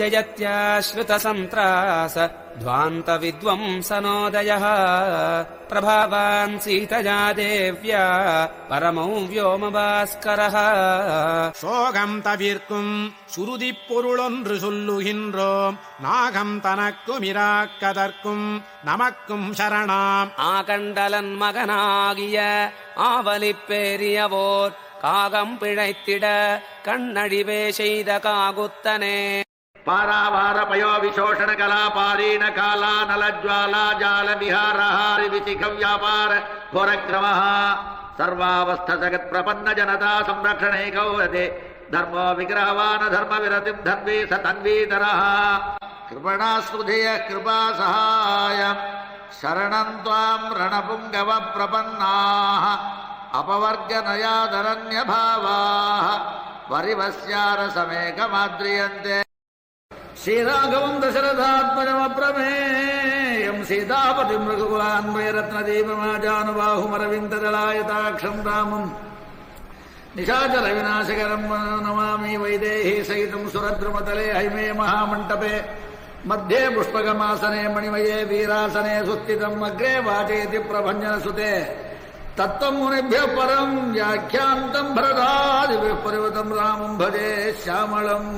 जयत्याश्रितसन्त्रास ध्वान्तविद्वंसनोदयः प्रभावान् सीतया देव्या परमौ व्योमभास्करः சோகம் தவிர்க்கும் சுருதிப் பொருளொன்று சொல்லுகின்றோம் நாகம் தனக்கும் இராக்கதற்கும் நமக்கும் சரணாம் ஆகண்டலன் மகனாகிய ஆவலிப்பேரியவோர் காகம் பிழைத்திட கண்ணழிவே செய்த காகுத்தனே பாராவார பயோ விசோஷண கலா பாரீண காலா நலஜ்வாலா ஜால விஹாரஹாரி விசிக வியாபார கோரக்ரமஹ சர்வாவஸ்த ஜகத் பிரபன்ன ஜனதா சம்ரக்ஷணே கௌரதே தர்மோ விக்கிரகவான தர்ம விரதிம் தன்வி ச தன்வீதரஹ கிருபணா ஸ்ருதிய கிருபா சகாய சரணம் த்வாம் ரணபுங்கவ பிரபன்னாஹ அபவர்கனயாதரண்ய பாவாஹ வரிவஸ்யார சமேகமாத்ரியந்தே श्रीराघवम् दशरथात्मजमप्रमेयम् सीतापतिम् रघुकुलान्वयरत्नदीपमाजानुबाहुमरविन्ददलायताक्षम् रामम् निशाचरविनाशकरम् नमामि वैदेही सहितम् सुरद्रुमतले हैमे महामण्टपे मध्ये पुष्पकमासने मणिमये वीरासने सुस्थितम् अग्रे वाचेति प्रभञ्जनसुते तत्त्वम् मुनिभ्यः परम् व्याख्यान्तम् भरतादिभिः परिवृतम् रामम् भजे श्यामलम्